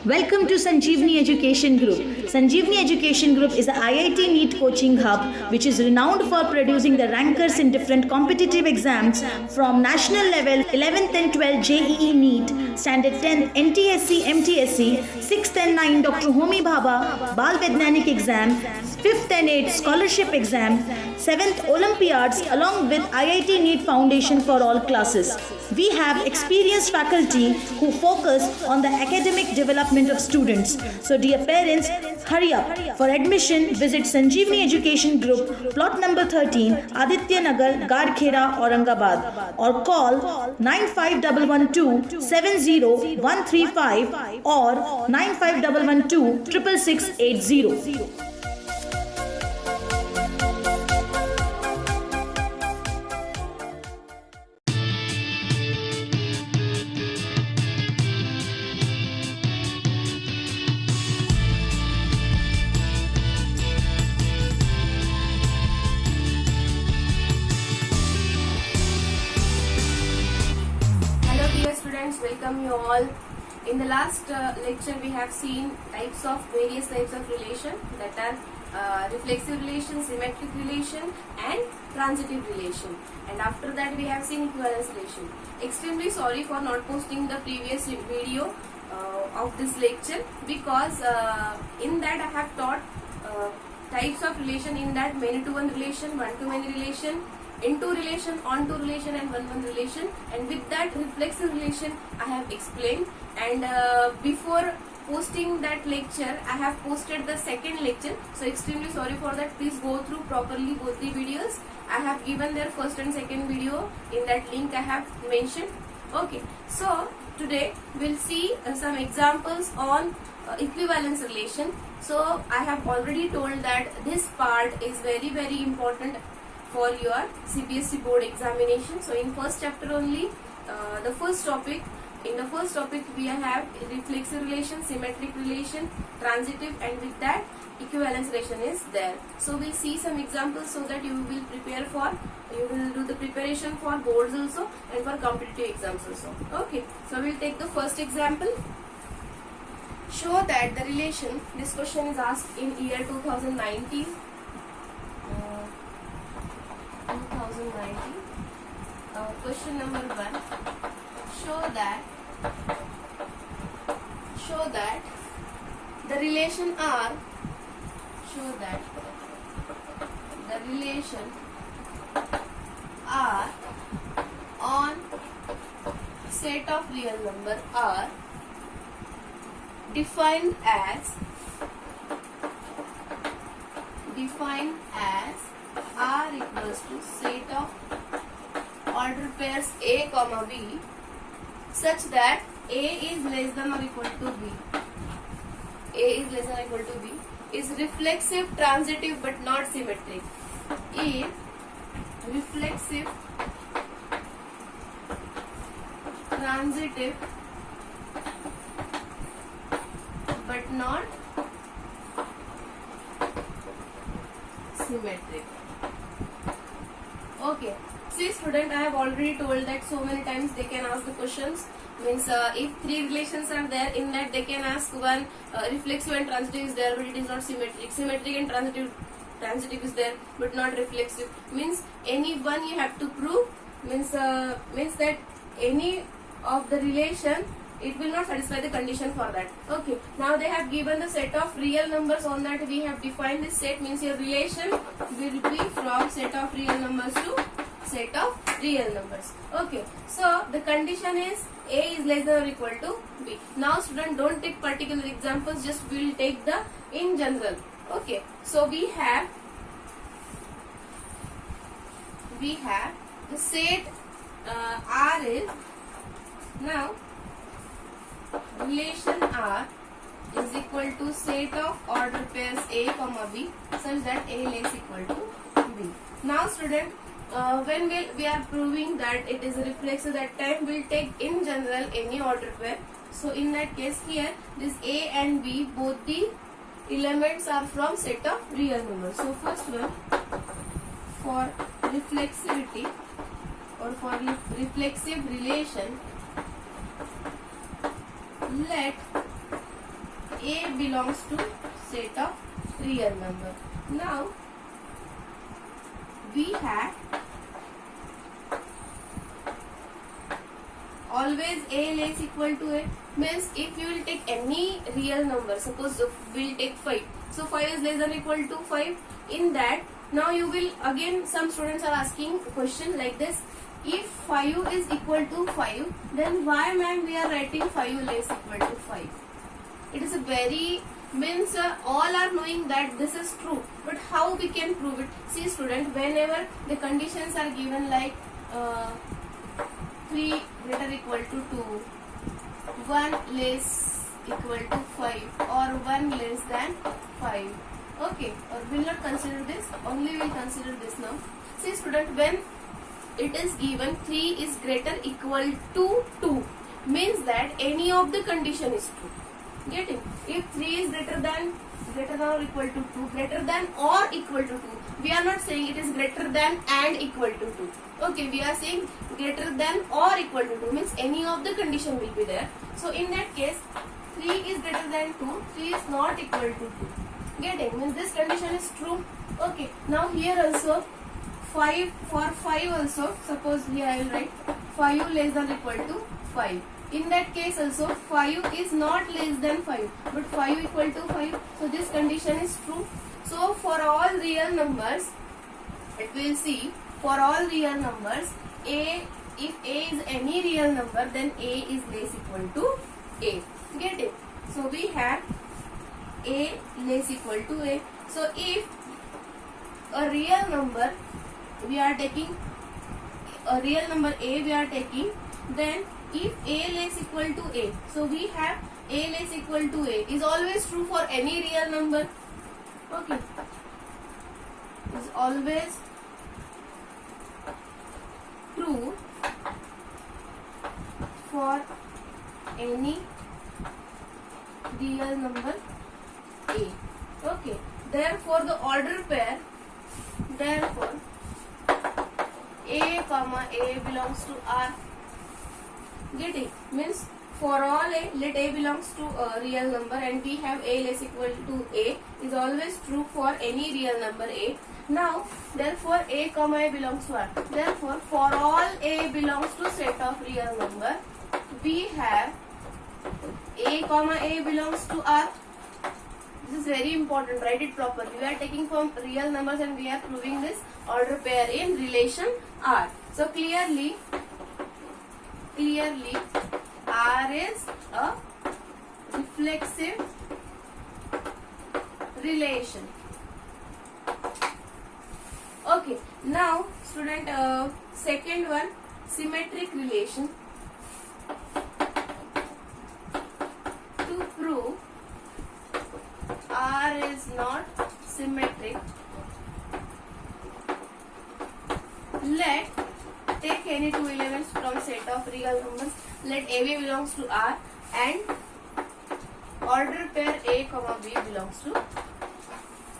Welcome to Sanjeevani Education Group. Sanjeevani Education Group is a IIT NEET coaching hub which is renowned for producing the rankers in different competitive exams from national level 11th and 12th JEE NEET, Standard 10 NTSC MTSC, 6th and 9 Dr. Homi Bhabha Bal Vaidyanik exam, 5th and 8th scholarship exam, 7th Olympiads along with IIT NEET Foundation for all classes. We have experienced faculty who focus on the academic development of students. So dear parents, hurry up. For admission, visit Sanjeevani Education Group, plot number 13, Aditya Nagar, Gadkhera, Aurangabad, or call 95112 70135 or 95112 66680. Welcome you all. In the last lecture we have seen various types of relation, that are reflexive relation, symmetric relation and transitive relation, and after that we have seen equivalence relation. Extremely sorry for not posting the previous video of this lecture, because in that I have taught types of relation, in that many to one relation, one to many relation, into relation, onto relation and one relation, and with that reflexive relation I have explained. And before posting that lecture I have posted the second lecture, so extremely sorry for that. Please go through properly both the videos. I have given their first and second video in that link I have mentioned. Okay, so today we'll see some examples on equivalence relation. So I have already told that this part is very important for your CBSE board examination. So in first chapter only, in the first topic we have reflexive relation, symmetric relation, transitive, and with that equivalence relation is there. So we'll see some examples so that you will do the preparation for boards also and for competitive exams also. Okay, so we'll take the first example. Show that the relation, this question is asked in year 2019. Question number 1. Show that the relation R on set of real number R defined as R equals to set of order pairs A comma B such that A is less than or equal to B is reflexive, transitive but not symmetric. Is reflexive, transitive but not symmetric. Okay. See student, I have already told that so many times they can ask the questions. Means if three relations are there, in that they can ask one reflexive and transitive is there but it is not symmetric. Symmetric and transitive is there but not reflexive. Means any one you have to prove. Means that any of the relation, it will not satisfy the condition for that. Okay. Now they have given the set of real numbers. On that we have defined this set. Means your relation will be from set of real numbers to set of real numbers. Okay, so the condition is A is less than or equal to B. Now student, don't take particular examples, just we will take the in general. Okay, so we have the set R is, now relation R is equal to set of order pairs A comma B such that A less equal to B. Now student, when we are proving that it is a reflexive, that time we will take in general any order pair. So in that case here, this A and B, both the elements are from set of real numbers. So first one, for reflexivity or for reflexive relation, let A belongs to set of real number. Now we have always A less equal to A, means if you will take any real number, suppose we will take 5, so 5 is less than or equal to 5. In that, now you will again, some students are asking question like this: if 5 is equal to 5, then why ma'am we are writing 5 less equal to 5? It is a very, means all are knowing that this is true, but how we can prove it? See student, whenever the conditions are given like 3 greater equal to 2, 1 less equal to 5, or 1 less than 5. Okay, or will not consider this, only will consider this now. See student, when it is given 3 is greater equal to 2, means that any of the condition is true. Getting? If 3 is greater than or equal to 2, greater than or equal to 2, we are not saying it is greater than and equal to 2. Okay, we are saying greater than or equal to 2, means any of the condition will be there. So in that case, 3 is greater than 2, 3 is not equal to 2. Getting? Means this condition is true. Okay, now here also 5, for 5 also, suppose here I will write 5 less than or equal to 5. In that case also 5 is not less than 5, but 5 equal to 5. So this condition is true. So for all real numbers, it will see for all real numbers, A, if A is any real number, then A is less equal to A. Get it? So we have A less equal to A. So if a real number we are taking, a real number A we are taking, then if A less equal to A, so we have A less equal to A is always true for any real number. Okay, is always true for any real number A. Okay, therefore the order pair, therefore A comma A belongs to R. Get it? Means for all A, let A belongs to a real number, and we have A less equal to A is always true for any real number A. Now, therefore A comma A belongs to R. Therefore, for all A belongs to set of real number, we have A comma A belongs to R. This is very important. Write it properly. We are taking from real numbers and we are proving this order pair in relation R. So clearly R is a reflexive relation. Okay, now student, second one, symmetric relation. To prove R is not symmetric, let take any two elements from set of real numbers. Let AB belongs to R and order pair A comma B belongs to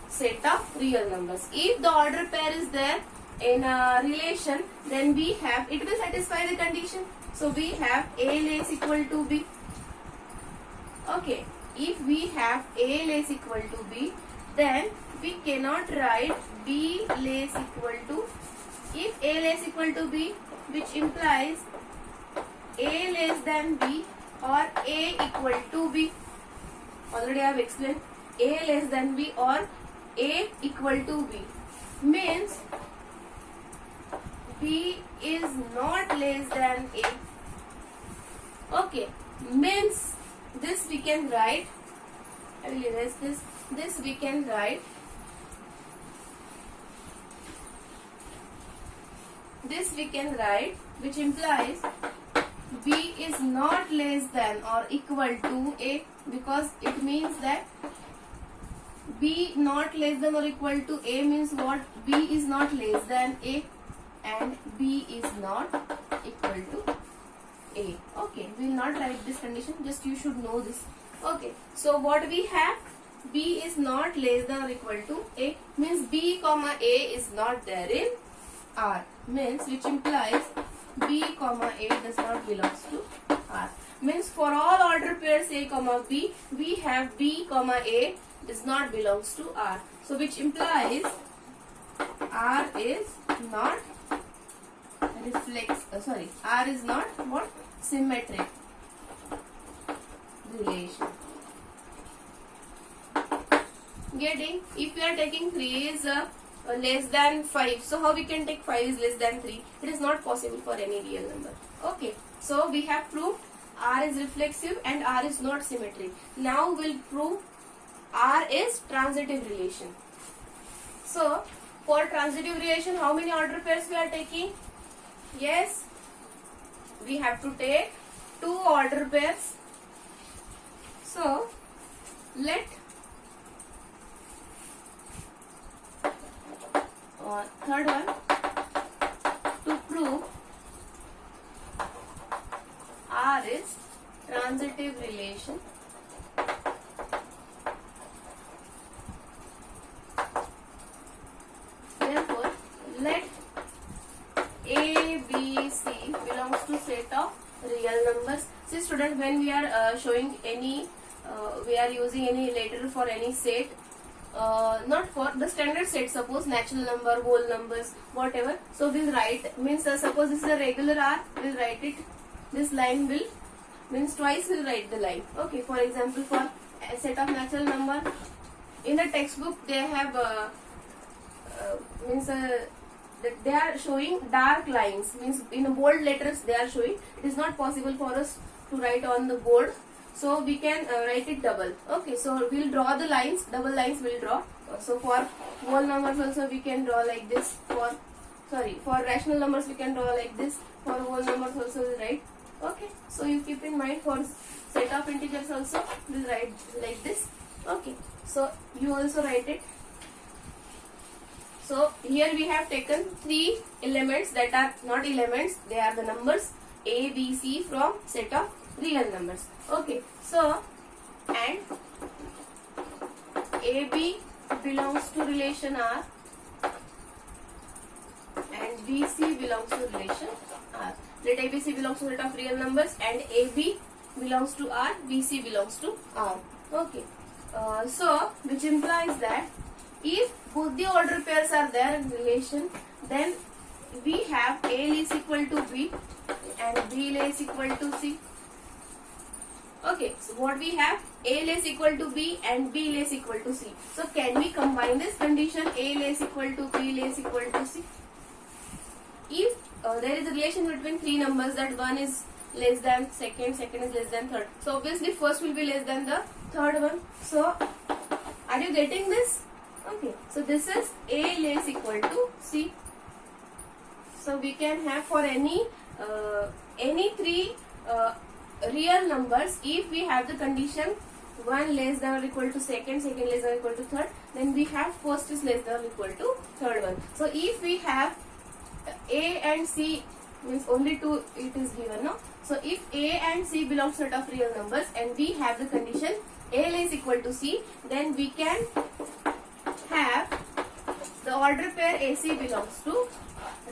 set of real numbers. If the order pair is there in a relation, then we have, it will satisfy the condition. So we have A less equal to B. Okay, if we have A less equal to B, then we cannot write B less equal to, if A less equal to B, which implies A less than B or A equal to B. Already I have explained A less than B or A equal to B means B is not less than A. Okay, means this we can write, I will erase this we can write, this we can write, which implies B is not less than or equal to A, because it means that B not less than or equal to A means what? B is not less than A and B is not equal to A. Okay, we will not write this condition, just you should know this. Okay, so what we have? B is not less than or equal to A means B comma A is not there in R, means which implies B comma A does not belongs to R. means for all order pairs A comma B, we have B comma A does not belongs to R. So which implies R is not R is not what? Symmetric relation. Getting? If we are taking 3 is less than 5, so how we can take 5 is less than 3? It is not possible for any real number. Okay, so we have proved R is reflexive and R is not symmetric. Now we'll prove R is transitive relation. So for transitive relation, how many order pairs we are taking? Yes, we have to take 2 order pairs. So let third one, to prove R is transitive relation, therefore let A, B, C belongs to set of real numbers. See student, when we are showing any, we are using any letter for any set, not for the standard set, suppose natural number, whole numbers, whatever. So we'll write, means suppose this is a regular R, we'll write it, this line will, means twice we'll write the line. Okay, for example, for a set of natural number, in the textbook they have, that they are showing dark lines, means in bold letters they are showing. It is not possible for us to write on the board, so we can write it double. Okay, so we'll draw the lines, double lines we'll draw. So for whole numbers also we can draw like this. For rational numbers we can draw like this. For whole numbers also we'll write. Okay, so you keep in mind for set of integers also we'll write like this. Okay, so you also write it. So here we have taken 3 elements that are not elements, they are the numbers A, B, C from set of real numbers. Okay, so and AB belongs to relation R and BC belongs to relation R. Let ABC belongs to set of real numbers and AB belongs to R, BC belongs to R. Okay, so which implies that if both the order pairs are there in relation, then we have A is equal to B and B is equal to C. Okay, so what we have? A is equal to B and B is equal to C. So can we combine this condition? A is equal to B is equal to C. If there is a relation between 3 numbers, that one is less than second, second is less than third. So obviously first will be less than the third one. So are you getting this? Okay, so this is A is equal to C. So we can have for any 3 real numbers, if we have the condition 1 less than or equal to second, second less than or equal to third, then we have first is less than or equal to third one. So if we have A and C, means only 2 it is given, no? So if A and C belongs to set of real numbers and we have the condition A is equal to C, then we can have the order pair AC belongs to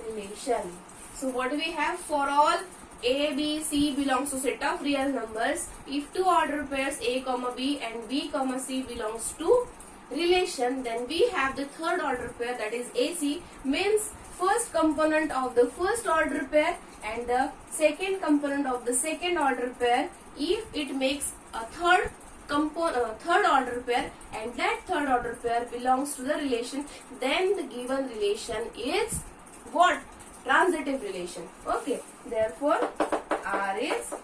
relation. So what do we have? For all A, B, C belongs to set of real numbers, if 2 order pairs A, B and B, C belongs to relation, then we have the third order pair, that is AC, means first component of the first order pair and the second component of the second order pair, if it makes a third order pair and that third order pair belongs to the relation, then the given relation is what? Transitive relation. Okay, therefore R is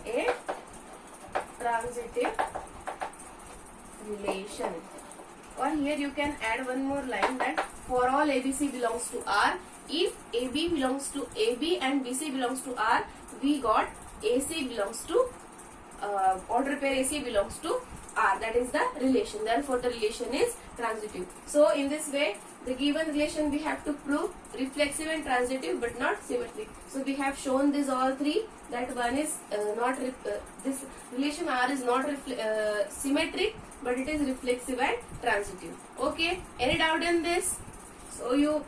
a transitive relation. Or here you can add one more line, that for all ABC belongs to R, if AB belongs to AB and BC belongs to R, we got AC belongs to order pair AC belongs to R. That is the relation. Therefore the relation is transitive. So in this way the given relation we have to prove reflexive and transitive but not symmetric. So we have shown this all 3, that one is this relation R is not symmetric but it is reflexive and transitive. Okay, any doubt in this? So you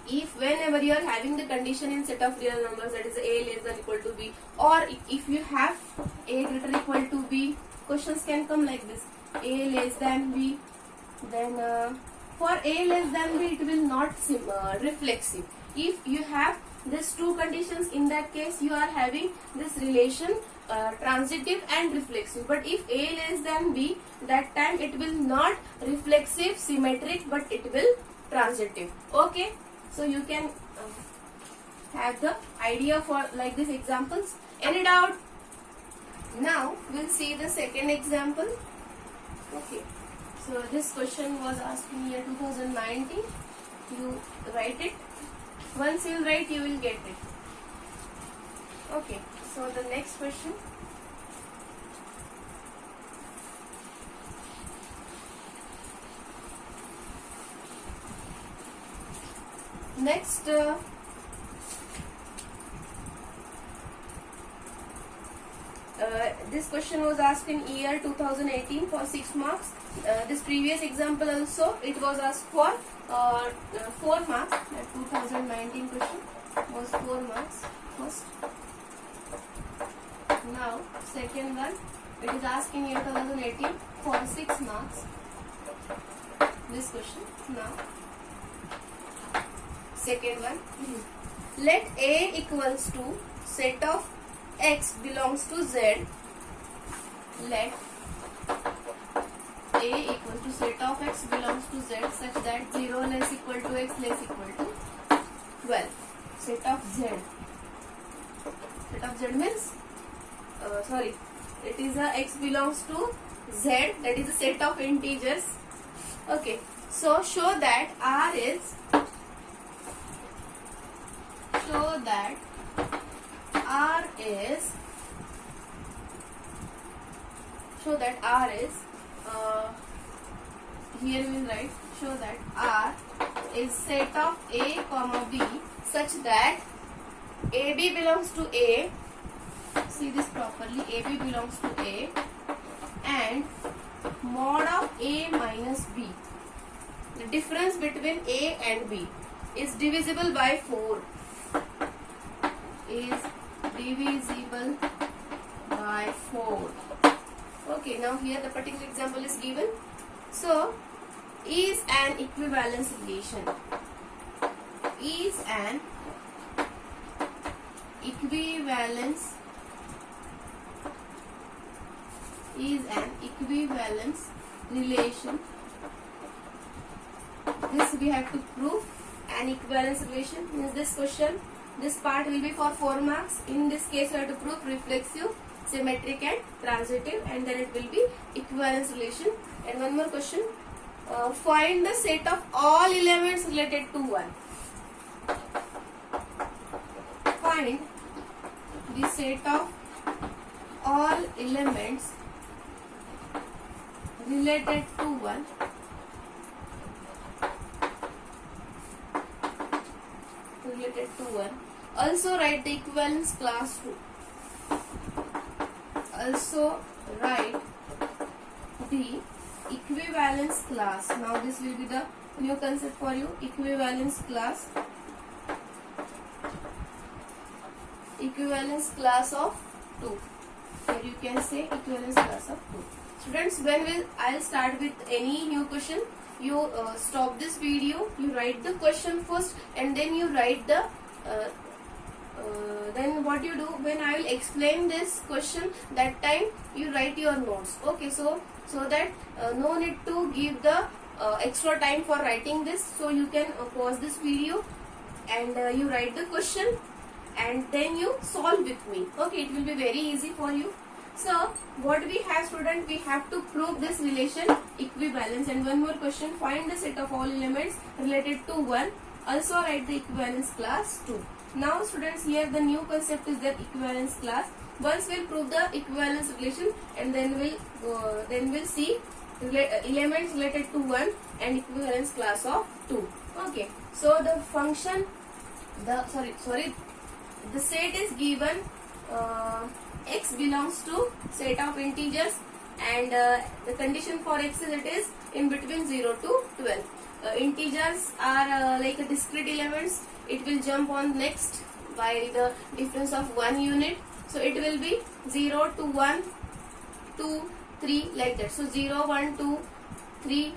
if whenever you are having the condition in set of real numbers, that is a less than equal to b, or if you have a greater equal to b, questions can come like this: a less than b. Then for a less than b, it will not reflexive. If you have these two conditions, in that case you are having this relation transitive and reflexive. But if a less than b, that time it will not reflexive symmetric, but it will transitive. Okay, so you can have the idea for like these examples. Any doubt? Now we'll see the second example. Okay, so this question was asked in year 2019. You write it. Once you write, you will get it. Okay, so the next question. Next, this question was asked in year 2018 for 6 marks. This previous example also, it was asked for 4 marks. That 2019 question was 4 marks first. Now, second one, it is asked in year 2018 for 6 marks. This question. Now, second one, let A equals to set of x belongs to z. Let A equals to set of x belongs to z such that 0 less equal to x less equal to 12. Set of z. Set of z means, it is a x belongs to z, that is a set of integers. Okay, so show that R is here we will write, show that R is set of A comma B such that AB belongs to A. See this properly. AB belongs to A and mod of A minus B. The difference between A and B is divisible by 4. Is divisible by 4. Okay, now here the particular example is given. So, is an equivalence relation. Is an equivalence relation. This we have to prove. An equivalence relation means this question. This part will be for 4 marks. In this case, we have to prove reflexive, symmetric and transitive, and then it will be equivalence relation. And one more question. Find the set of all elements related to 1. Find the set of all elements related to 1. Also write the equivalence class 2. Also write the equivalence class. Now this will be the new concept for you. Equivalence class. Equivalence class of 2. Here you can say equivalence class of 2. Students, I'll start with any new question. You stop this video. You write the question first, and then you write the. Then what you do when I will explain this question, that time you write your notes. Okay, so that no need to give the extra time for writing this. So you can pause this video and you write the question and then you solve with me. Okay, it will be very easy for you. So what we have, student, we have to prove this relation equivalence. And one more question, find the set of all elements related to 1. Also write the equivalence class 2. Now students, here the new concept is that equivalence class. Once we'll prove the equivalence relation, and then we'll see elements related to 1 and equivalence class of 2. Okay, so the function, the set is given, x belongs to set of integers, and the condition for x is it is in between 0 to 12. integers are like discrete elements, it will jump on next by the difference of 1 unit. So it will be 0 to 1, 2, 3 like that. So 0, 1, 2, 3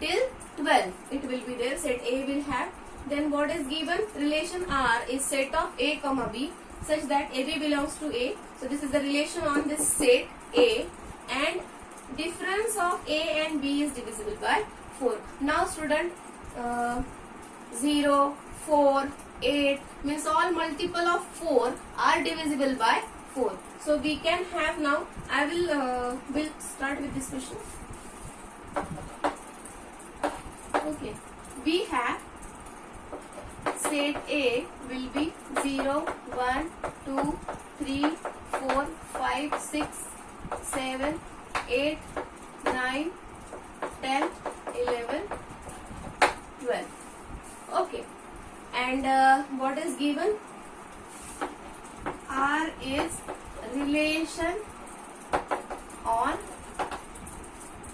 till 12 it will be there, set A will have. Then what is given? Relation R is set of A comma B such that AB belongs to A. So this is the relation on this set A, and difference of A and B is divisible by 4. Now student, 0, 4, 8 means all multiple of 4 are divisible by 4. So we can have now, I will start with this question. Okay, we have set A will be 0, 1, 2, 3, 4, 5, 6, 7, 8, 9, 10, 11, 12. Okay, and what is given? R is relation on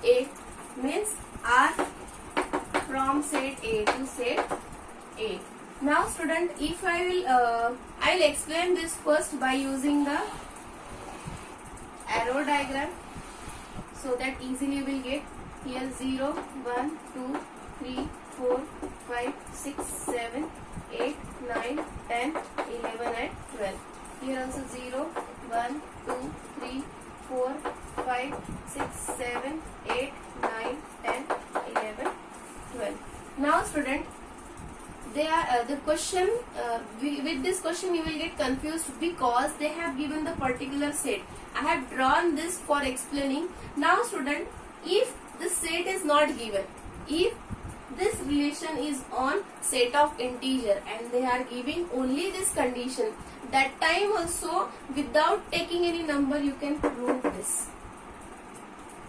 A, means R from set A to set A. Now student, if I will explain this first by using the arrow diagram, so that easily you will get. Here 0, 1, 2, 3, 4, 5, 6, 7, 8, 9, 10, 11 and 12. Here also 0, 1, 2, 3, 4, 5, 6, 7, 8, 9, 10, 11, 12. Now student, they are the question, with this question you will get confused because they have given the particular set. I have drawn this for explaining. Now student, if the set is not given, if this relation is on set of integer and they are giving only this condition, that time also without taking any number you can prove this.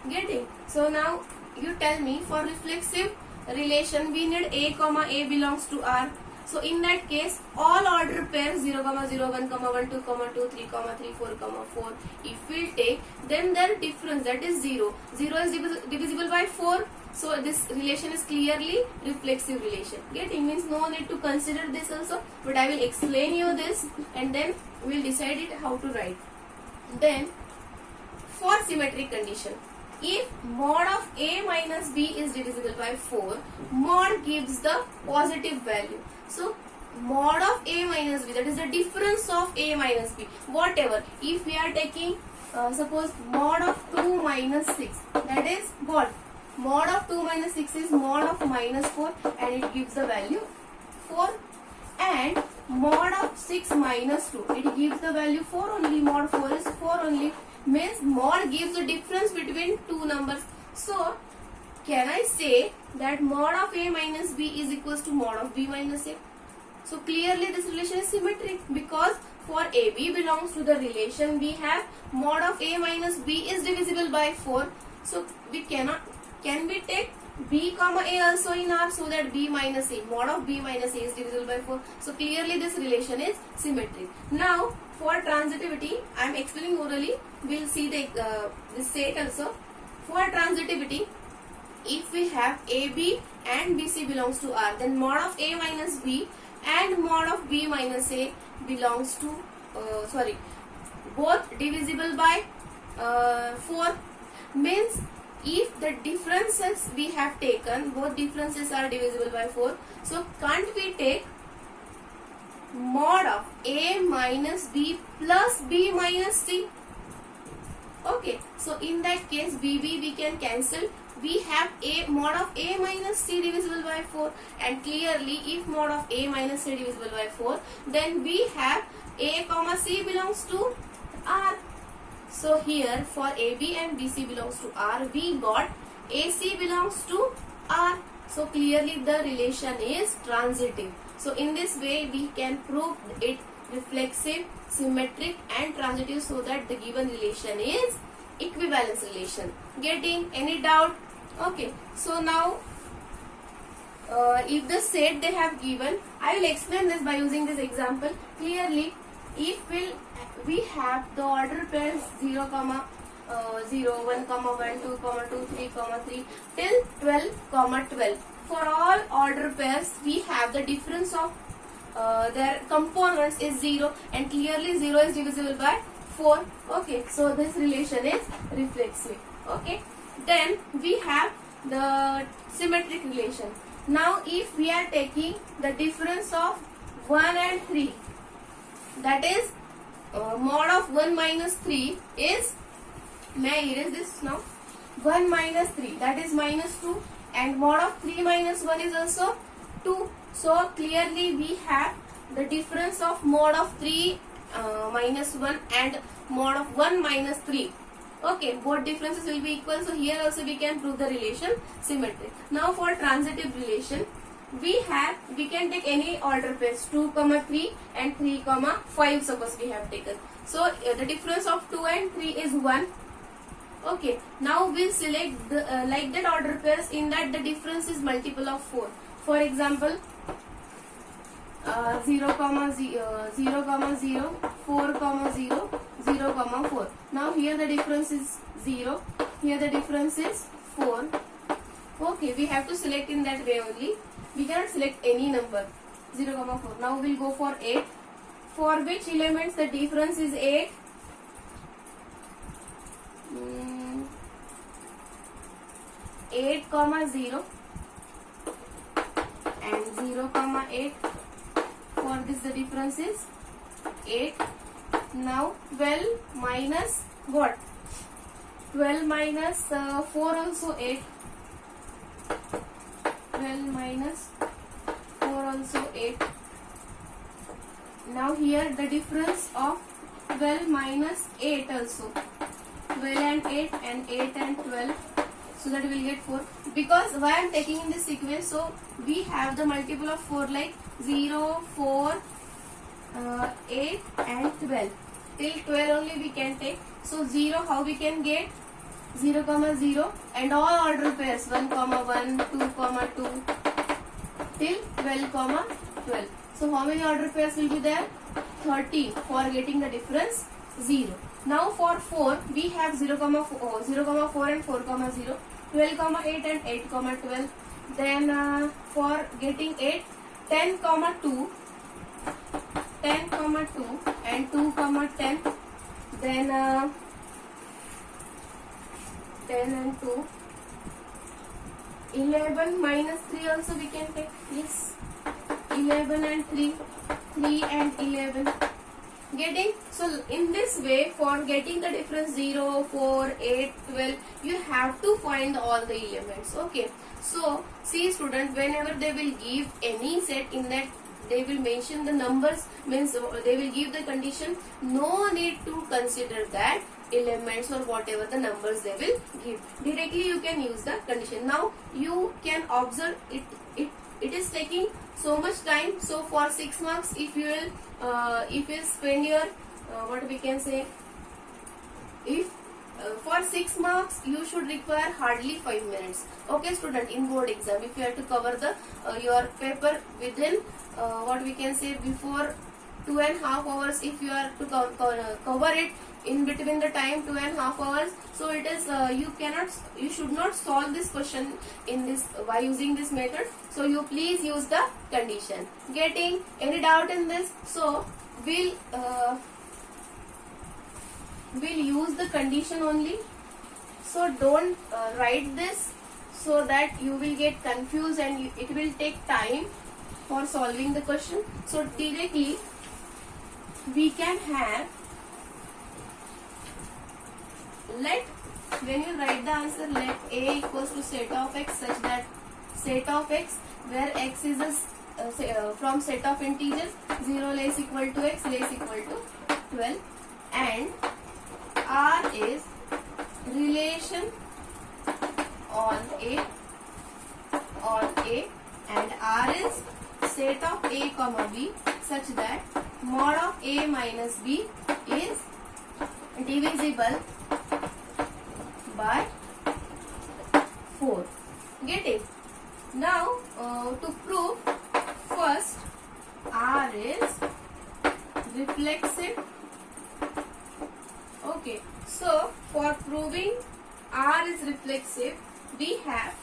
Getting? So now you tell me, for reflexive relation we need A comma A belongs to R. So in that case all order pairs 0 comma 0 1 comma 1 2 comma 2 3 comma 3 4 comma 4 if we take, then their difference, that is 0 is divisible by 4. So this relation is clearly reflexive relation. Getting? Means no need to consider this also, but I will explain you this and then we will decide it how to write. Then for symmetric condition, if mod of A minus B is divisible by 4, mod gives the positive value. So mod of A minus B, that is the difference of A minus B, whatever. If we are taking suppose mod of 2 minus 6, that is what? Mod of 2 minus 6 is mod of minus 4 and it gives the value 4. And mod of 6 minus 2, it gives the value 4 only, mod 4 is 4 only. Means mod gives the difference between two numbers. So can I say that mod of A minus B is equals to mod of B minus A? So clearly this relation is symmetric because for AB belongs to the relation we have mod of A minus B is divisible by 4. So we cannot, can we take B comma A also in R so that B minus A, mod of B minus A is divisible by 4. So clearly this relation is symmetric. Now for transitivity, I am explaining orally, we will see the this set also. For transitivity, if we have AB and BC belongs to R, then mod of A minus B and mod of B minus A belongs to, both divisible by 4. Means if the differences we have taken, both differences are divisible by 4. So can't we take mod of A minus B plus B minus C? Okay, so in that case BB we can cancel. We have A mod of A minus C divisible by 4, and clearly if mod of A minus C divisible by 4, then we have A comma C belongs to R. So here for AB and BC belongs to R, we got AC belongs to R. So clearly the relation is transitive. So in this way we can prove it reflexive, symmetric and transitive, so that the given relation is equivalence relation. Getting? Any doubt? Okay. So now if the set they have given, I will explain this by using this example. Clearly if we have the order pairs 0 comma 0, 1, 1, 2, 2, 3, 3 till 12, 12. For all order pairs, we have the difference of their components is 0, and clearly 0 is divisible by 4. Okay, so this relation is reflexive. Okay, then we have the symmetric relation. Now if we are taking the difference of 1 and 3, that is mod of 1 minus 3 is, may I erase this now? 1 minus 3, that is minus 2, and mod of 3 minus 1 is also 2. So clearly we have the difference of mod of 3 minus 1 and mod of 1 minus 3. Okay, both differences will be equal. So here also we can prove the relation symmetric. Now for transitive relation, we can take any order pairs 2, 3 and 3, 5 suppose we have taken. So the difference of 2 and 3 is 1. Okay, now we'll select the, like that order pairs in that the difference is multiple of 4. For example, 0, 0, 0, 0, 4, 0, 0, 4. Now here the difference is 0, here the difference is 4. Okay, we have to select in that way only. We cannot select any number. 0, 4. Now we'll go for 8. For which elements the difference is 8? 8, 0 and 0, 8. For this the difference is 8. Now 12 minus what? 12 minus 4 also 8. 12 minus 4 also 8. Now here the difference of 12 minus 8 also. 12 and 8 and 8 and 12. So that we will get 4. Because why I am taking in this sequence, so we have the multiple of 4 like 0, 4, 8 and 12. Till 12 only we can take. So 0 how we can get? 0, 0 and all order pairs 1, 1, 2, 2 till 12, 12. So how many order pairs will be there? 13 for getting the difference 0. Now for 4 we have 0, 4, 0, 4 and 4, 0, 12, 8 and 8, 12. Then for getting 8, 10, 2, 10, 2 and 2, 10. Then 10 and 2. 11 minus 3 also we can take. Yes. 11 and 3. 3 and 11. Getting? So in this way, for getting the difference 0, 4, 8, 12, you have to find all the elements. Okay. So see student, whenever they will give any set, in that they will mention the numbers, means they will give the condition. No need to consider that elements or whatever the numbers they will give. Directly you can use the condition. Now you can observe it is taking so much time. So for 6 marks, if you spend your what we can say, if for 6 marks you should require hardly 5 minutes. Okay student, in board exam if you have to cover the your paper within what we can say before 2.5 hours, if you are to cover it in between the time 2.5 hours, so it is you should not solve this question in this by using this method. So you please use the condition. Getting any doubt in this? So we'll use the condition only. So don't write this, so that you will get confused and it will take time for solving the question. So directly we can have, when you write the answer, let A equals to set of x such that set of x where x is a from set of integers 0 less equal to x less equal to 12, and R is relation on A and R is set of A comma B such that mod of A minus B is divisible by 4. Get it? Now to prove, first R is reflexive. Okay, so for proof R is reflexive, we have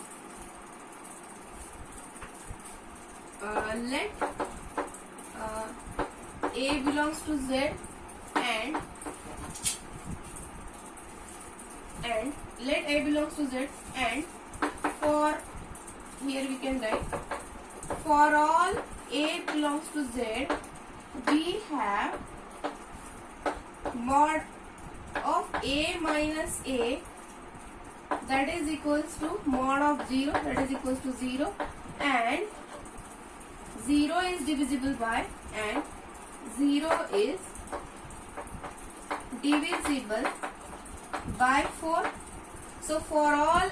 let A belongs to Z and let A belongs to Z and for here we can write for all A belongs to Z we have mod of A minus A that is equals to mod of 0 that is equals to 0 and 0 is divisible by and 0 is divisible by 4. So for all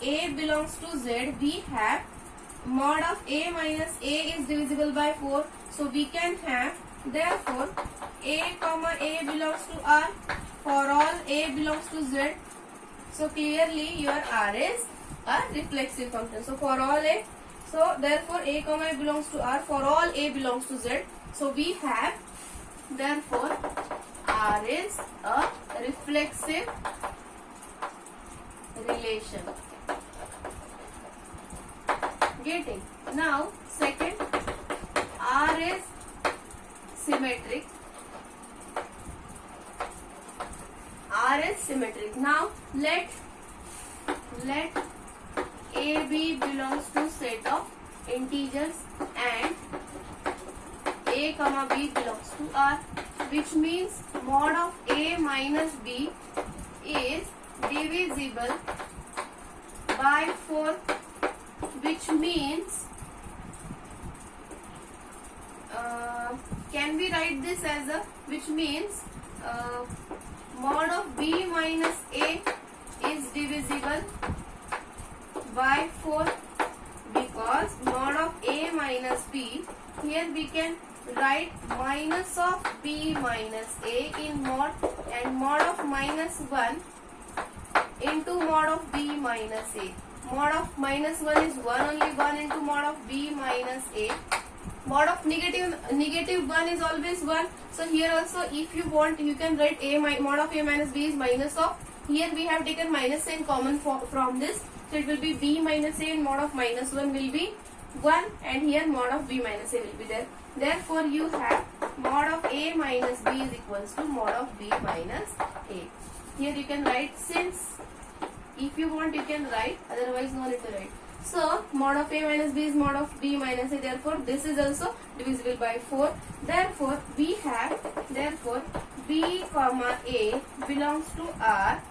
A belongs to Z we have mod of A minus A is divisible by 4. So we can have therefore A comma A belongs to R for all A belongs to Z. So clearly your R is a reflexive function. So for all A, so therefore A comma A belongs to R for all A belongs to Z. So we have therefore R is a reflexive relation. Getting? Now second, R is symmetric. R is symmetric. Now let AB belongs to set of integers and A comma B belongs to R, which means mod of A minus B is divisible by 4, which means can we write this as a which means mod of B minus A is divisible by 4 because mod of A minus B, here we can write minus of B minus A in mod and mod of minus 1 into mod of B minus A. Mod of minus 1 is 1 only 1 into mod of B minus A. Mod of negative 1 is always 1. So here also if you want you can write mod of A minus B is minus of. Here we have taken minus sign common from this. So it will be B minus A and mod of minus 1 will be 1 and here mod of B minus A will be there. Therefore you have mod of A minus B is equals to mod of B minus A. Here you can write since if you want you can write, otherwise no need to write. So mod of A minus B is mod of B minus A, therefore this is also divisible by 4. Therefore we have therefore B comma A belongs to R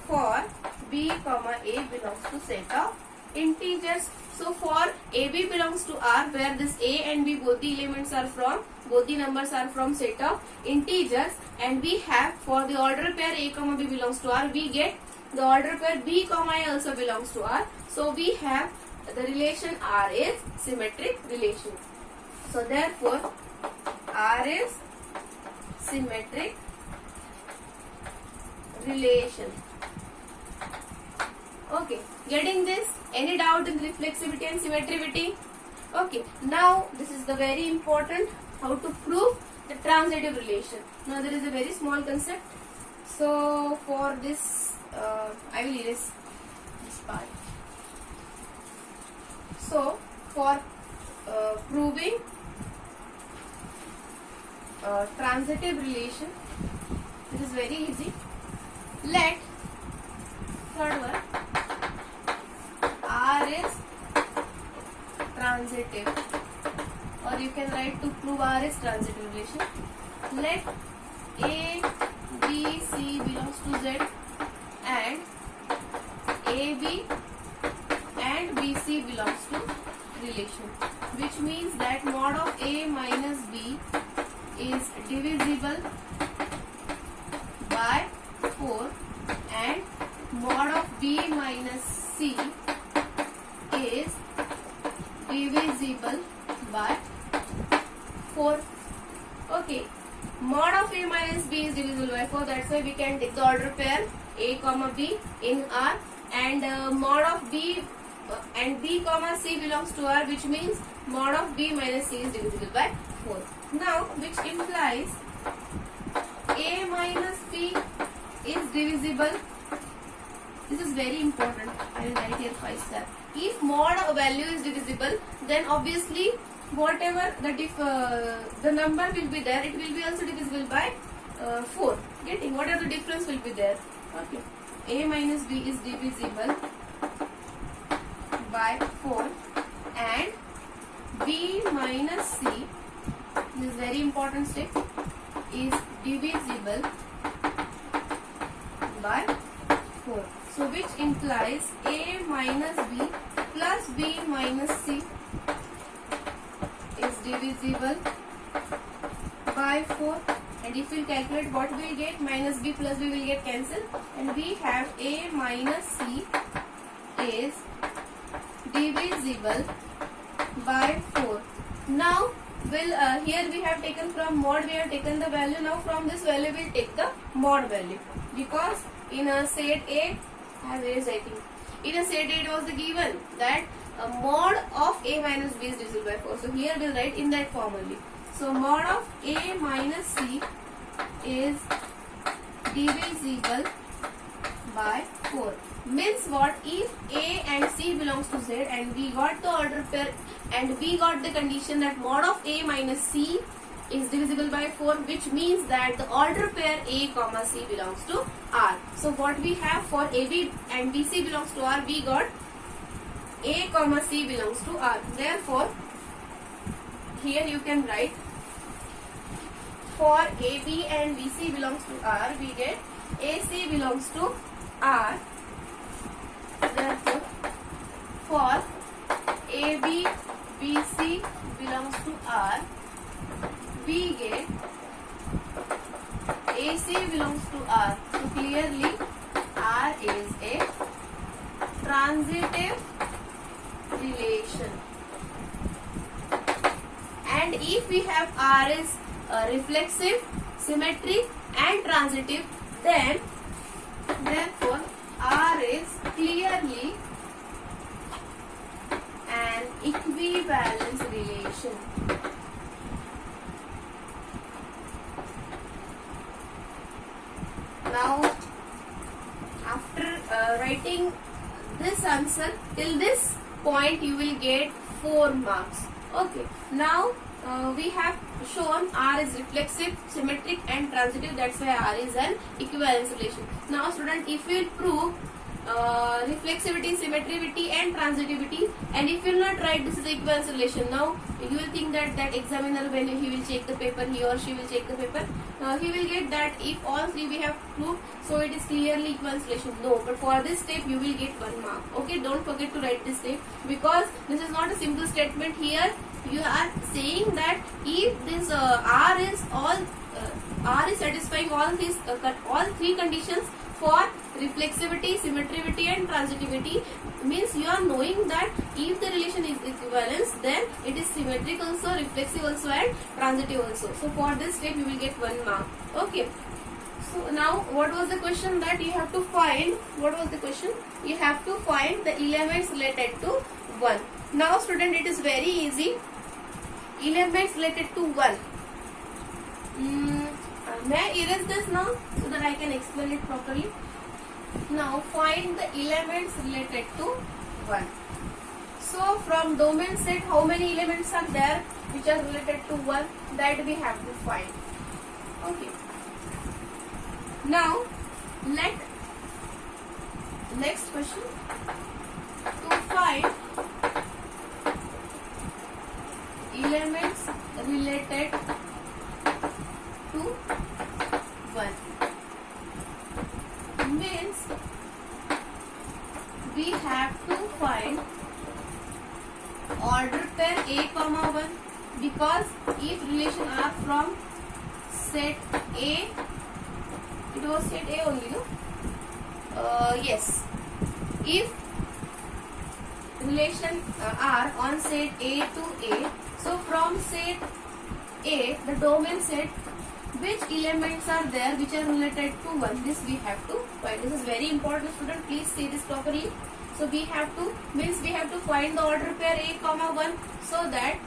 for B comma A belongs to set of integers. So for AB belongs to R where this A and B both the elements are from, both the numbers are from set of integers, and we have for the order pair A comma B belongs to R we get the order pair B comma A also belongs to R. So we have the relation R is symmetric relation. So therefore R is symmetric relation. Okay, getting this? Any doubt in reflexivity and symmetricity? Okay, now this is the very important how to prove the transitive relation. Now there is a very small concept. So for this I will erase this part. So for proving transitive relation, this is very easy. Let third one R is transitive, or you can write to prove R is transitive relation. Let A, B, C belongs to Z and AB and BC belongs to relation, which means that mod of A minus B is divisible by 4 and mod of B minus C is divisible by 4. Okay, mod of A minus B is divisible by 4, that's why we can take the order pair A comma B in R, and mod of B and B comma C belongs to R, which means mod of B minus C is divisible by 4. Now which implies A minus B is divisible This is very important. I will write here 5 star. If mod value is divisible, then obviously whatever the number will be there, it will be also divisible by 4. Getting what are the difference will be there? Okay. A minus B is divisible by 4 and B minus C, this is very important step, is divisible by 4. So which implies A minus B plus B minus C is divisible by 4. And if we calculate, what we will get? Minus B plus B will get cancelled, and we have A minus C is divisible by 4. Now here we have taken from mod, we have taken the value. Now from this value we will take the mod value, because in a set A, I have raised, I think, in a set A it was given that mod of A minus B is divisible by 4. So here we will write in that form only. So mod of A minus C is divisible by 4. Means what? If A and C belongs to Z and we got the order pair and we got the condition that mod of A minus C is divisible by 4, which means that the order pair A comma C belongs to R. So what we have for AB and BC belongs to R, we got A comma C belongs to R. Therefore, here you can write for AB and BC belongs to R, we get AC belongs to R. Therefore, for AB, BC belongs to R, we get AC belongs to R. So clearly, R is a transitive relation. And if we have R is reflexive, symmetric and transitive, then therefore R is clearly an equivalence relation. Now, after writing this answer till this point, you will get 4 marks. Okay. Now we have shown R is reflexive, symmetric and transitive. That's why R is an equivalence relation. Now student, if you will prove reflexivity, symmetricity and transitivity, and if you will not write this is equivalence relation, now you will think that examiner, when he will check the paper, he or she will check the paper, he will get that if all 3 we have proved, so it is clearly equivalence relation. No, but for this step you will get 1 mark. Okay, don't forget to write this step, because this is not a simple statement. Here you are saying that if this R is satisfying all these all 3 conditions for reflexivity, symmetricity and transitivity, means you are knowing that if the relation is equivalence, then it is symmetric also, reflexive also and transitive also. So for this step you will get 1 mark. Okay. So now what was the question that you have to find? What was the question? You have to find the elements related to 1. Now student, it is very easy. Elements related to 1. May I erase this now so that I can explain it properly? Now find the elements related to 1. So from domain set, how many elements are there which are related to 1? That we have to find. Okay. Now let next question, to find elements related to 1 means we have to find order pair A comma 1, because if relation are from set A, it was set A only, no? Yes. If relation are on set A to A, so from set A, the domain set, which elements are there which are related to 1, this we have to find. This is very important student, please see this properly. So we have to, means we have to find the order pair A comma 1, so that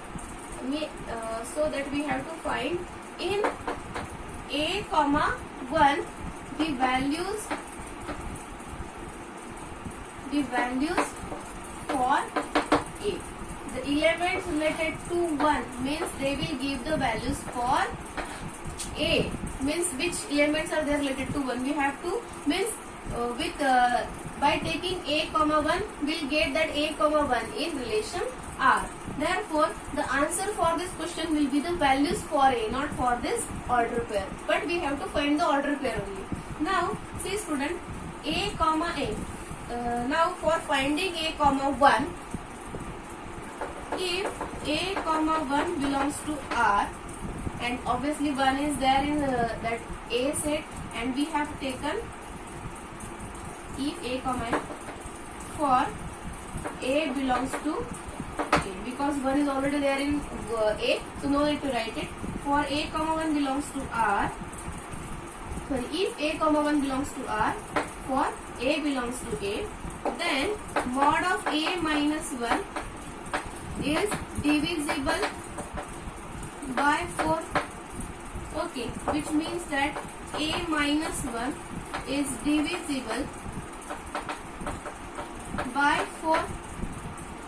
we have to find in A comma 1 the values the values for A. The elements related to 1 means they will give the values for A. Means which elements are there related to 1? We have to means by taking A comma 1 we'll get that A comma 1 in relation R. Therefore, the answer for this question will be the values for A, not for this order pair. But we have to find the order pair only. Now, see student, A comma A. Now for finding A comma 1, if A comma 1 belongs to R, and obviously 1 is there in that A set, and we have taken if A comma A for A belongs to A, because 1 is already there in A, so no need to write it. For A comma 1 belongs to R, sorry, if A comma 1 belongs to R, for A belongs to A, then mod of A minus 1 is divisible by 4. Okay, which means that A minus 1 is divisible by 4.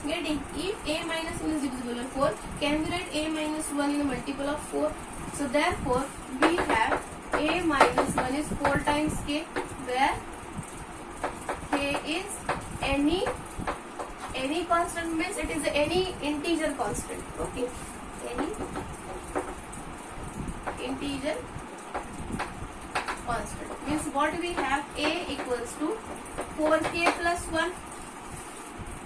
Getting? If A minus 1 is divisible by 4, can we write A minus 1 in a multiple of 4? So therefore, we have A minus 1 is 4 times K, where K is any constant, means it is any integer constant. Okay, any integer constant means what we have, A equals to 4K plus 1.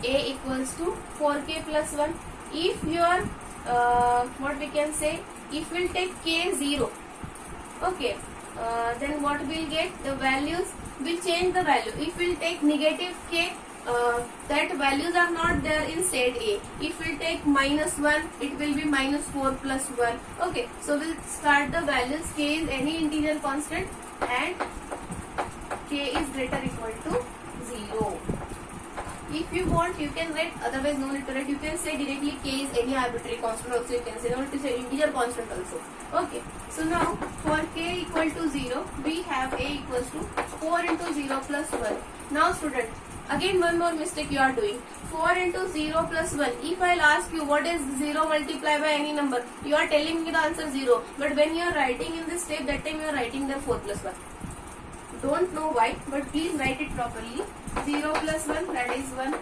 A equals to 4K plus 1. If your what we can say, if we'll take K 0, okay, then what we'll get, the values will change the value. If we'll take negative K, that values are not there in set A. If we take minus 1, it will be minus 4 plus 1. Okay, so we'll start the values. K is any integer constant and K is greater equal to 0. If you want, you can write, otherwise no need to write. You can say directly K is any arbitrary constant also. You can say, no need to say integer constant also. Okay, so now for K equal to 0, we have A equals to 4 into 0 plus 1. Now student, again one more mistake you are doing. 4 into 0 plus 1. If I'll ask you what is 0 multiplied by any number, you are telling me the answer 0. But when you are writing in this step, that time you are writing the 4 plus 1. Don't know why, but please write it properly. 0 plus 1, that is 1.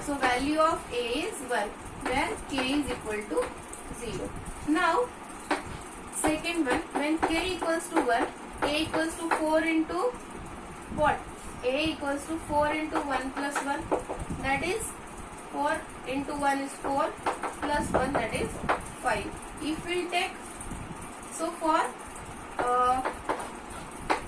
So value of A is 1, where K is equal to 0. Now, second one, when K equals to 1, A equals to 4 into what? A equals to 4 into 1 plus 1, that is 4 into 1 is 4 plus 1, that is 5. If we take, so for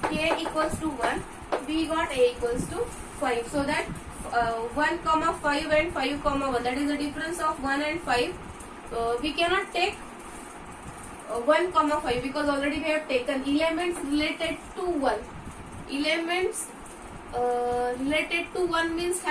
K equals to 1, we got A equals to 5. So that 1 comma 5 and 5 comma 1, that is the difference of 1 and 5. We cannot take 1 comma 5 because already we have taken elements related to 1. Elements related to 1 means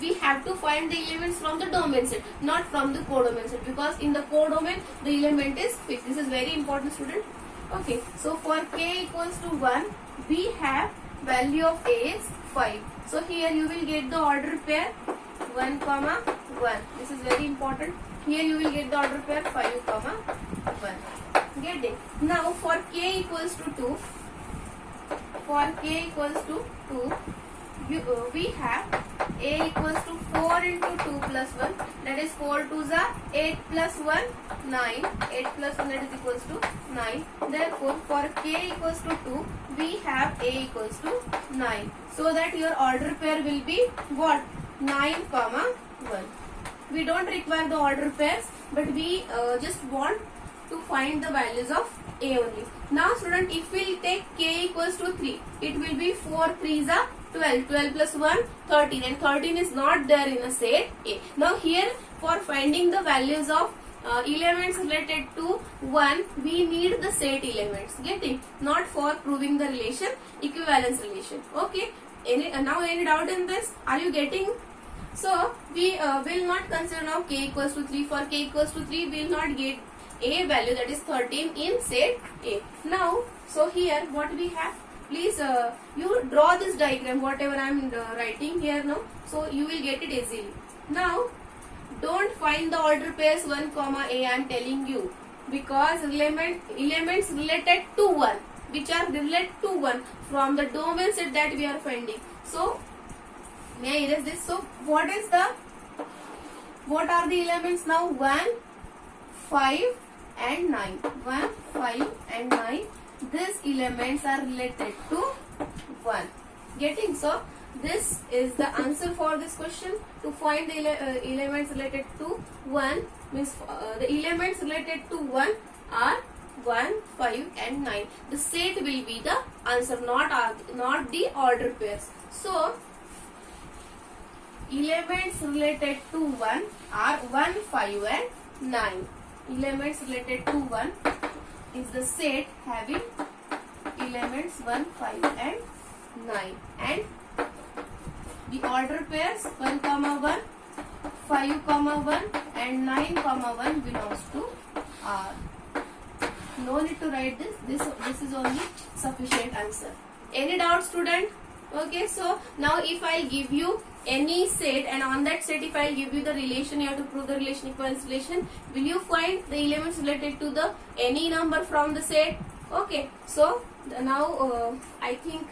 we have to find the elements from the domain set, not from the codomain set, because in the codomain the element is fixed. This is very important, student. Okay, so for K equals to 1, we have value of A is 5. So here you will get the order pair 1 comma 1. This is very important. Here you will get the order pair 5 comma 1. Get it? Now for K equals to 2, for K equals to 2, we have A equals to 4 into 2 plus 1, that is 4 2 is 8 plus 1, 9. 8 plus 1, that is equals to 9. Therefore, for K equals to 2, we have A equals to 9. So that your order pair will be what? 9 comma 1. We don't require the order pairs, but we just want to find the values of A only. Now student, if we take K equals to 3, it will be 4 3s are 12. 12 plus 1, 13, and 13 is not there in a set A. Now here for finding the values of elements related to 1, we need the set elements. Getting? Not for proving the relation, equivalence relation. Okay. Now any doubt in this? Are you getting? So we will not consider now K equals to 3. For K equals to 3, we will not get A value, that is 13 in set A. Now, so here what we have? Please you draw this diagram, whatever I am writing here now, so you will get it easily. Now don't find the order pairs 1 comma a, I am telling you, because elements related to 1, which are related to 1 from the domain set that we are finding. So may I erase this? So what are the elements now? 1, 5 and 9. 1, 5 and 9. These elements are related to 1. Getting? So this is the answer for this question. To find the elements related to 1 means the elements related to 1 are 1, 5 and 9. The set will be the answer, not the order pairs. So elements related to 1 are 1, 5 and 9. Elements related to 1 is the set having elements 1, 5 and 9. And the order pairs 1, 1, 5, 1 and 9, 1 belongs to R. No need to write this. This is only sufficient answer. Any doubt, student? Okay, so now if I'll give you any set, and on that set if I'll give you the relation, you have to prove the relation, equivalence relation. Will you find the elements related to the any number from the set? Okay, so now I think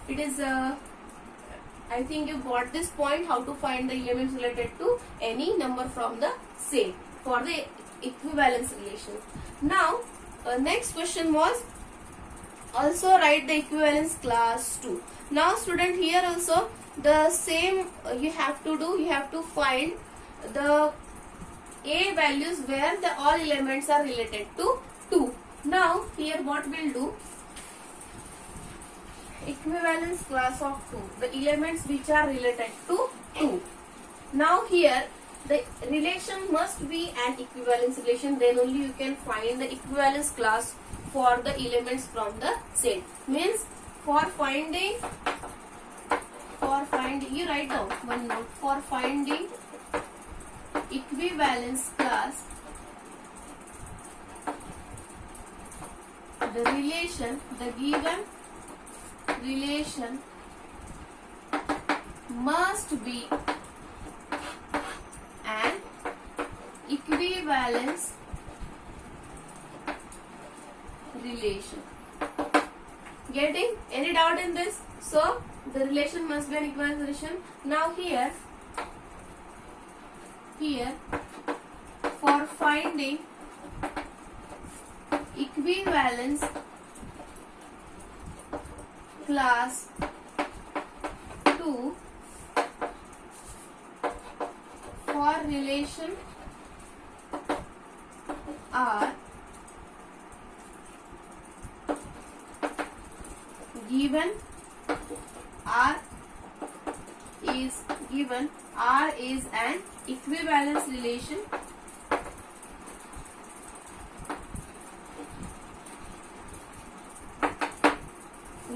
it is I think you got this point, how to find the elements related to any number from the set for the equivalence relation. Now next question was also write the equivalence class 2. Now student, here also the same you have to do. You have to find the A values where the all elements are related to 2. Now here what we'll do, equivalence class of 2, the elements which are related to 2. Now here the relation must be an equivalence relation, then only you can find the equivalence class for the elements from the set. Means for finding, you write down one note, for finding equivalence class, the relation, the given relation must be an equivalence relation. Getting? Any doubt in this? So the relation must be an equivalence relation. Now here for finding equivalence class 2 for relation R given R is an equivalence relation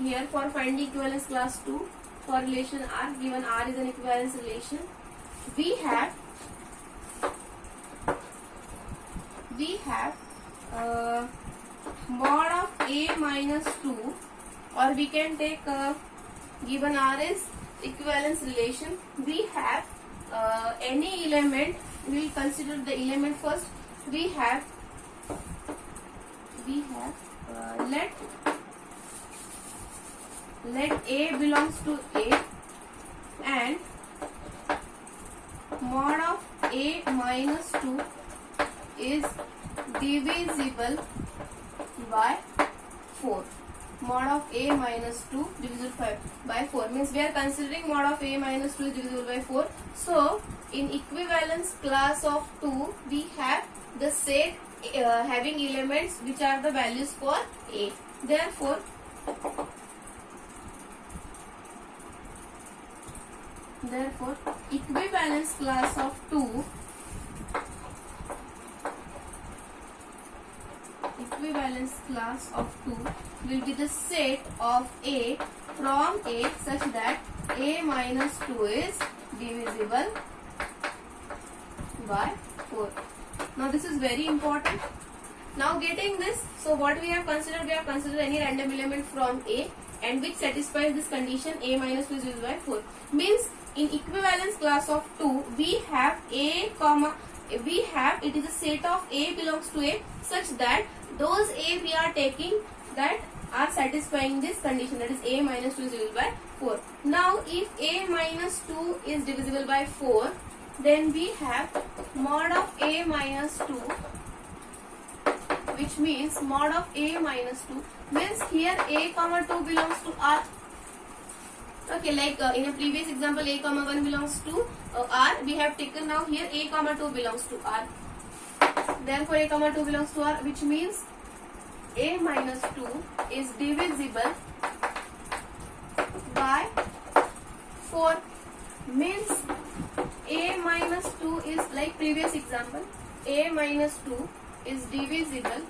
here. For finding equivalence class 2 for relation R, given R is an equivalence relation, we have mod of A minus 2, or we can take given R is equivalence relation, we have any element, we will consider the element first. We have let A belongs to A, and mod of A minus 2 is divisible by 4. Mod of A minus 2 divisible by 4 means we are considering mod of A minus 2 is divisible by 4. So in equivalence class of 2 we have the set having elements which are the values for A. Therefore equivalence class of 2 will be the set of A from A such that A minus 2 is divisible by 4. Now this is very important. Now getting this, so what we have considered, we have considered any random element from A. and which satisfies this condition a minus 2 is divisible by 4. Means in equivalence class of 2 we have a comma, we have, it is a set of a belongs to a such that those a we are taking that are satisfying this condition, that is a minus 2 is divisible by 4. Now if a minus 2 is divisible by 4, then we have mod of a minus 2, which means mod of a minus 2 means here a comma 2 belongs to R. Okay, like in a previous example a comma 1 belongs to R, we have taken now here a comma 2 belongs to R. Therefore a comma 2 belongs to R, which means a minus 2 is divisible by 4. Means a minus 2 is like previous example, a minus 2 is divisible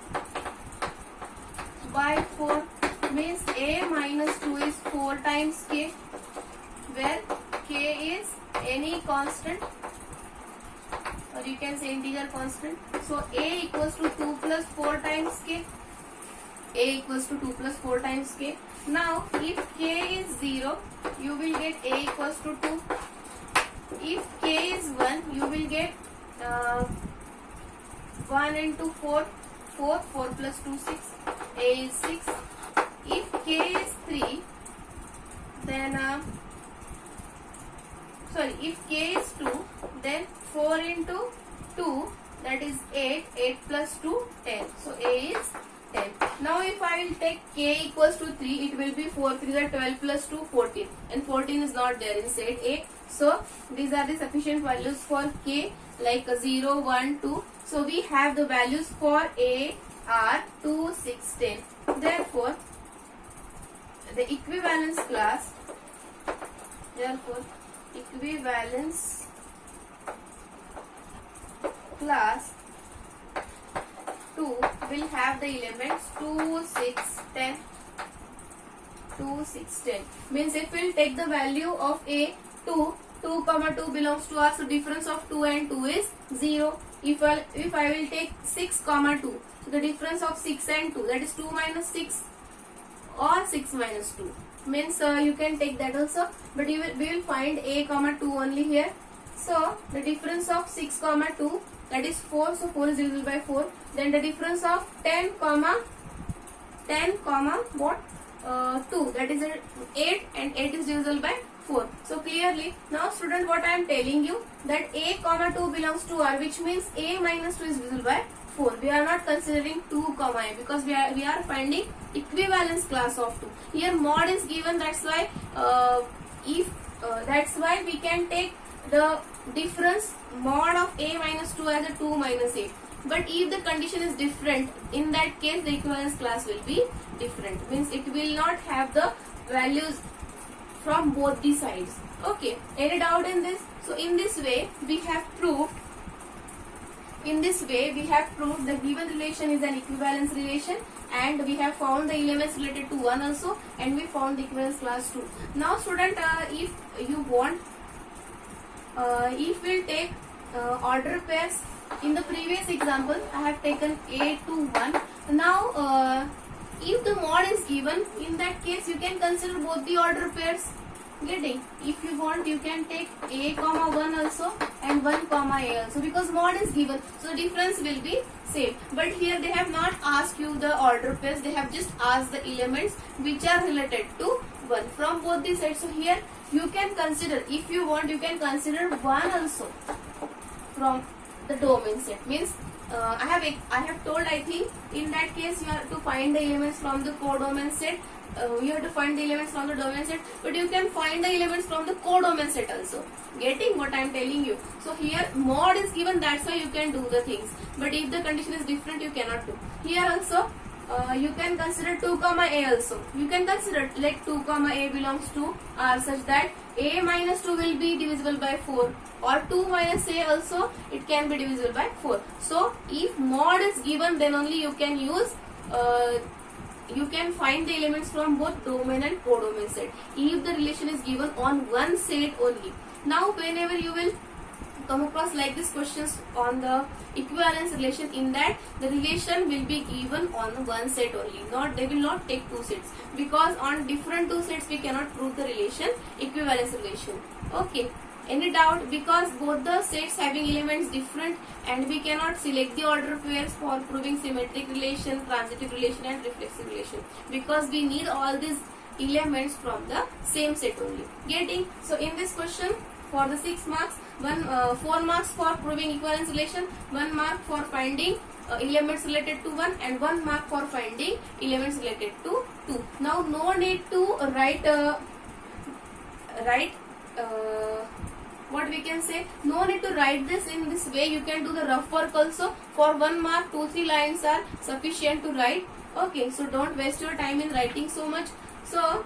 by 4. Means a minus 2 is 4 times k, where k is any constant, or you can say integer constant. So a equals to 2 plus 4 times k, a equals to 2 plus 4 times k. Now if k is 0, you will get a equals to 2. If k is 1, you will get 1 into 4, 4 plus 2 6, a is 6. If k is 3, then if k is 2, then 4 into 2, that is 8, 8 plus 2, 10. So a is 10. Now if I will take k equals to 3, it will be 4 3 are 12 plus 2, 14, and 14 is not there inside a. So these are the sufficient values for k, like 0, 1, 2. So we have the values for a are 2, 6, 10. Therefore the equivalence class, equivalence class 2 will have the elements 2, 6, 10. 2, 6, 10. Means if we will take the value of a 2, 2 comma 2 belongs to us, so difference of 2 and 2 is 0. If I will take 6 comma 2, so the difference of 6 and 2, that is 2 minus 6 or 6 minus 2. Means you can take that also, but we will find a comma 2 only here. So the difference of 6 comma 2, that is 4, so 4 is divisible by 4. Then the difference of 10 comma what 2, that is 8, and 8 is divisible by 4. So clearly now student, what I am telling you, that a comma 2 belongs to R, which means a minus 2 is divisible by 4. We are not considering 2 comma a, because we are finding equivalence class of 2. Here mod is given, that's why that's why we can take the difference mod of a minus 2 as a 2 minus a. But if the condition is different, in that case the equivalence class will be different. Means it will not have the values from both the sides. Okay, any doubt in this? So in this way we have proved the given relation is an equivalence relation, and we have found the elements related to 1 also, and we found the equivalence class 2. Now student, if you want, if we'll take order pairs, in the previous example I have taken a to 1. Now if the mod is given, in that case you can consider both the order pairs. Getting? If you want, you can take a comma 1 also and 1 comma a also, because mod is given, so difference will be same. But here they have not asked you the order pairs, they have just asked the elements which are related to 1 from both the sides. So here you can consider, if you want, you can consider 1 also from the domain set. Means I have told, I think in that case you have to find the elements from the codomain set. You have to find the elements from the domain set, but you can find the elements from the codomain set also. Getting what I am telling you? So here mod is given, that's why you can do the things. But if the condition is different, you cannot do. Here also you can consider 2 comma a also. You can consider, let 2 comma a belongs to R, such that a minus 2 will be divisible by 4, or 2 minus a also, it can be divisible by 4. So if mod is given, then only you can use you can find the elements from both domain and codomain set, if the relation is given on one set only. Now whenever you will come across like this questions on the equivalence relation, in that the relation will be given on one set only, they will not take two sets, because on different two sets we cannot prove the relation, equivalence relation. Okay, any doubt? Because both the sets having elements different, and we cannot select the order of pairs for proving symmetric relation, transitive relation and reflexive relation, because we need all these elements from the same set only. Getting? So in this question, for the 6 marks, 4 marks for proving equivalence relation, 1 mark for finding elements related to 1, and 1 mark for finding elements related to 2. Now no need to write what we can say, no need to write this in this way. You can do the rough work also. For 1 mark, 2-3 lines are sufficient to write. Okay, so don't waste your time in writing so much. So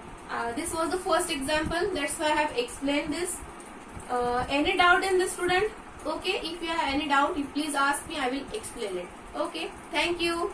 this was the first example, that's why I have explained this. Any doubt in this, student? Okay, if you have any doubt, you please ask me, I will explain it. Okay, thank you.